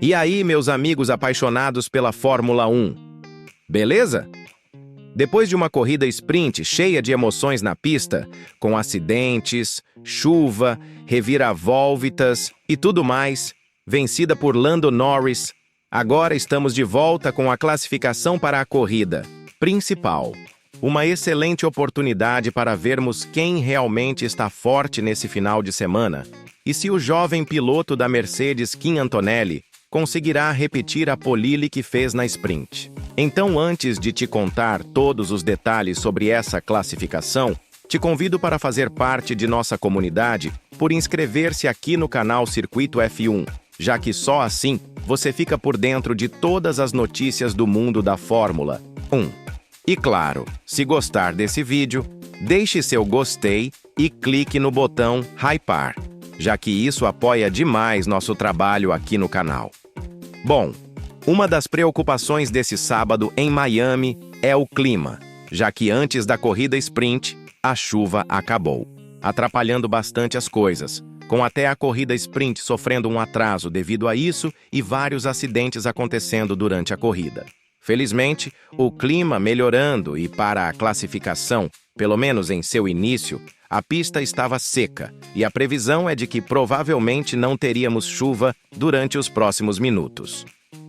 E aí, meus amigos apaixonados pela Fórmula 1, beleza? Depois de uma corrida sprint cheia de emoções na pista, com acidentes, chuva, reviravoltas e tudo mais, vencida por Lando Norris, agora estamos de volta com a classificação para a corrida principal. Uma excelente oportunidade para vermos quem realmente está forte nesse final de semana e se o jovem piloto da Mercedes, Kimi Antonelli, conseguirá repetir a pole que fez na sprint. Então, antes de te contar todos os detalhes sobre essa classificação, te convido para fazer parte de nossa comunidade por inscrever-se aqui no canal Circuito F1, já que só assim você fica por dentro de todas as notícias do mundo da Fórmula 1. E claro, se gostar desse vídeo, deixe seu gostei e clique no botão hypar, já que isso apoia demais nosso trabalho aqui no canal. Bom, uma das preocupações desse sábado em Miami é o clima, já que antes da corrida sprint, a chuva acabou, atrapalhando bastante as coisas, com até a corrida sprint sofrendo um atraso devido a isso e vários acidentes acontecendo durante a corrida. Felizmente, o clima melhorando e para a classificação, pelo menos em seu início, a pista estava seca e a previsão é de que provavelmente não teríamos chuva durante os próximos minutos.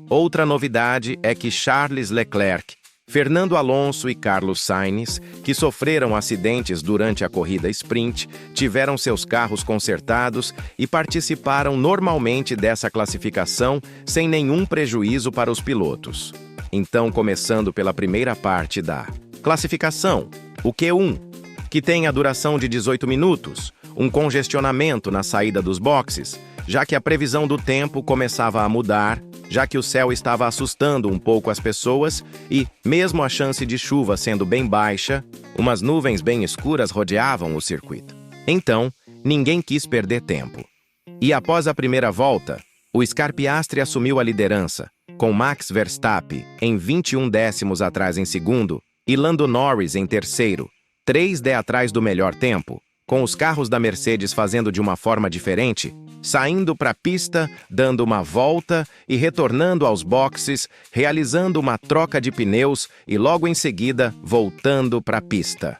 Outra novidade é que Charles Leclerc, Fernando Alonso e Carlos Sainz, que sofreram acidentes durante a corrida sprint, tiveram seus carros consertados e participaram normalmente dessa classificação sem nenhum prejuízo para os pilotos. Então, começando pela primeira parte da classificação, o Q1, que tem a duração de 18 minutos, um congestionamento na saída dos boxes, já que a previsão do tempo começava a mudar, já que o céu estava assustando um pouco as pessoas e, mesmo a chance de chuva sendo bem baixa, umas nuvens bem escuras rodeavam o circuito. Então, ninguém quis perder tempo. E após a primeira volta, o Oscar Piastri assumiu a liderança, com Max Verstappen em 21 décimos atrás em segundo e Lando Norris em terceiro, 3 atrás do melhor tempo, com os carros da Mercedes fazendo de uma forma diferente, saindo para a pista, dando uma volta e retornando aos boxes, realizando uma troca de pneus e logo em seguida voltando para a pista.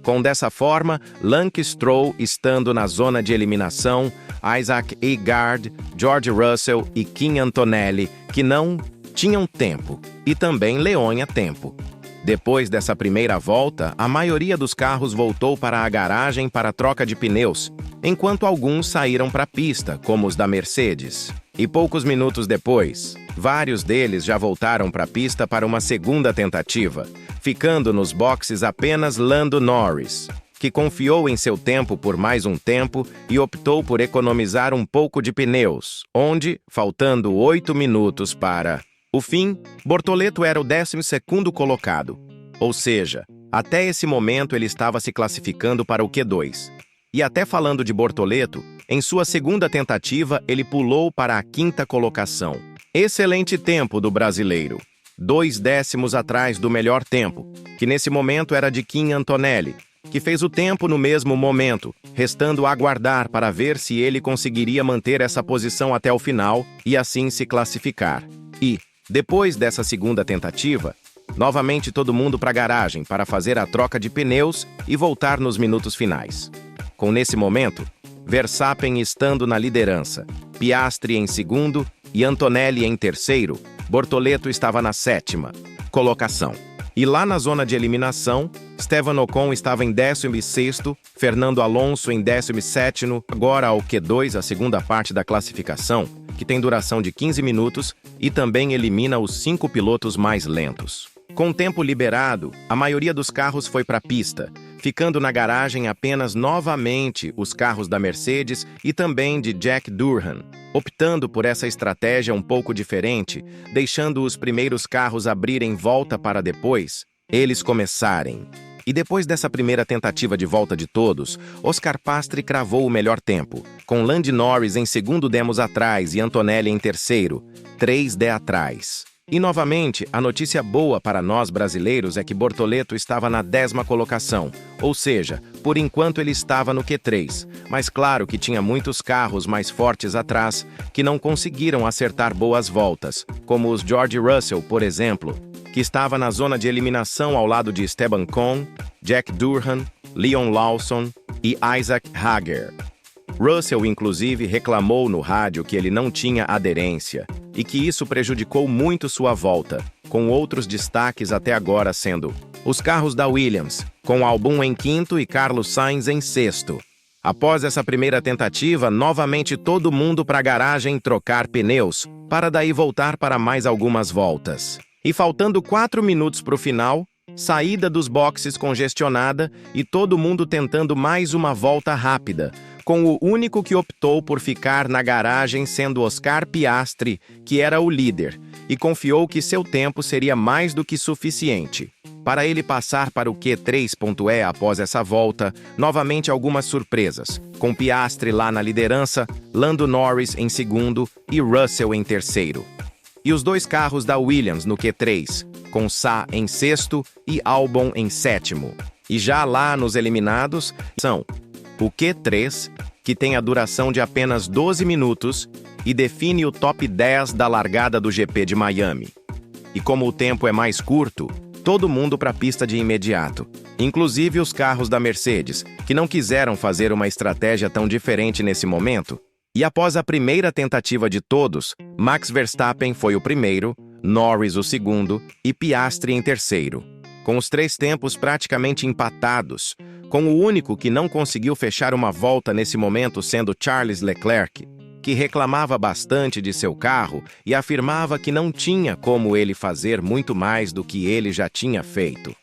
Com dessa forma, Lance Stroll estando na zona de eliminação, Isaac Eggard, George Russell e Kimi Antonelli, que não tinham tempo, e também Leonha tempo. Depois dessa primeira volta, a maioria dos carros voltou para a garagem para troca de pneus, enquanto alguns saíram para a pista, como os da Mercedes. E poucos minutos depois, vários deles já voltaram para a pista para uma segunda tentativa, ficando nos boxes apenas Lando Norris, que confiou em seu tempo por mais um tempo e optou por economizar um pouco de pneus, onde, faltando 8 minutos para o fim, Bortoleto era o 12º colocado, ou seja, até esse momento ele estava se classificando para o Q2. E até falando de Bortoleto, em sua segunda tentativa ele pulou para a 5ª colocação. Excelente tempo do brasileiro, 2 décimos atrás do melhor tempo, que nesse momento era de Kimi Antonelli, que fez o tempo no mesmo momento, restando aguardar para ver se ele conseguiria manter essa posição até o final e assim se classificar. E, depois dessa segunda tentativa, novamente todo mundo para a garagem para fazer a troca de pneus e voltar nos minutos finais. Com nesse momento, Verstappen estando na liderança, Piastri em segundo e Antonelli em terceiro, Bortoleto estava na 7ª colocação. E lá na zona de eliminação, Esteban Ocon estava em 16º, Fernando Alonso em 17º, agora ao Q2, a segunda parte da classificação, que tem duração de 15 minutos e também elimina os 5 pilotos mais lentos. Com o tempo liberado, a maioria dos carros foi para a pista, ficando na garagem apenas novamente os carros da Mercedes e também de Jack Durham, optando por essa estratégia um pouco diferente, deixando os primeiros carros abrirem volta para depois eles começarem. E depois dessa primeira tentativa de volta de todos, Oscar Piastri cravou o melhor tempo, com Lando Norris em segundo demos atrás e Antonelli em terceiro, 3 atrás. E novamente, a notícia boa para nós brasileiros é que Bortoleto estava na 10ª colocação, ou seja, por enquanto ele estava no Q3, mas claro que tinha muitos carros mais fortes atrás que não conseguiram acertar boas voltas, como os George Russell, por exemplo, que estava na zona de eliminação ao lado de Esteban Ocon, Jack Durham, Leon Lawson e Isaac Hager. Russell, inclusive, reclamou no rádio que ele não tinha aderência e que isso prejudicou muito sua volta, com outros destaques até agora sendo os carros da Williams, com Albon em 5º e Carlos Sainz em 6º. Após essa primeira tentativa, novamente todo mundo para a garagem trocar pneus, para daí voltar para mais algumas voltas. E faltando 4 minutos para o final, saída dos boxes congestionada e todo mundo tentando mais uma volta rápida, com o único que optou por ficar na garagem sendo Oscar Piastri, que era o líder, e confiou que seu tempo seria mais do que suficiente. Para ele passar para o Q3.E após essa volta, novamente algumas surpresas, com Piastri lá na liderança, Lando Norris em 2º e Russell em 3º. E os 2 carros da Williams no Q3, com Sa em 6º e Albon em 7º. E já lá nos eliminados são o Q3, que tem a duração de apenas 12 minutos e define o top 10 da largada do GP de Miami. E como o tempo é mais curto, todo mundo para a pista de imediato, inclusive os carros da Mercedes, que não quiseram fazer uma estratégia tão diferente nesse momento. E após a primeira tentativa de todos, Max Verstappen foi o primeiro, Norris o 2º e Piastri em 3º, com os 3 tempos praticamente empatados, com o único que não conseguiu fechar uma volta nesse momento sendo Charles Leclerc, que reclamava bastante de seu carro e afirmava que não tinha como ele fazer muito mais do que ele já tinha feito.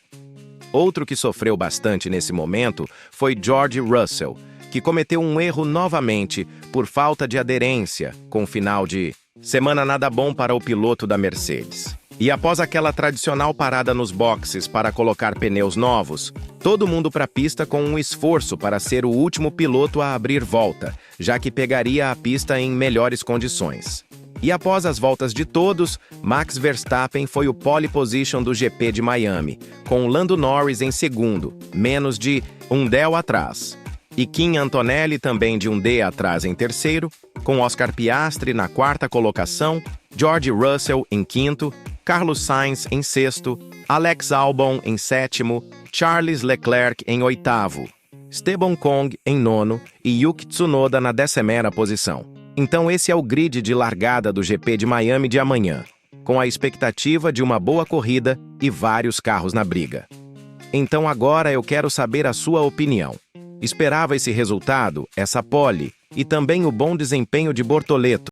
Outro que sofreu bastante nesse momento foi George Russell, que cometeu um erro novamente por falta de aderência, com o final de semana nada bom para o piloto da Mercedes. E após aquela tradicional parada nos boxes para colocar pneus novos, todo mundo para a pista com um esforço para ser o último piloto a abrir volta, já que pegaria a pista em melhores condições. E após as voltas de todos, Max Verstappen foi o pole position do GP de Miami, com Lando Norris em 2º, menos de 1 décimo atrás. E Kim Antonelli também de 1 décimo atrás em 3º, com Oscar Piastri na 4ª colocação, George Russell em 5º, Carlos Sainz em 6º, Alex Albon em 7º, Charles Leclerc em 8º, Esteban Ocon em 9º e Yuki Tsunoda na 10ª posição. Então esse é o grid de largada do GP de Miami de amanhã, com a expectativa de uma boa corrida e vários carros na briga. Então agora eu quero saber a sua opinião. Esperava esse resultado, essa pole, e também o bom desempenho de Bortoleto?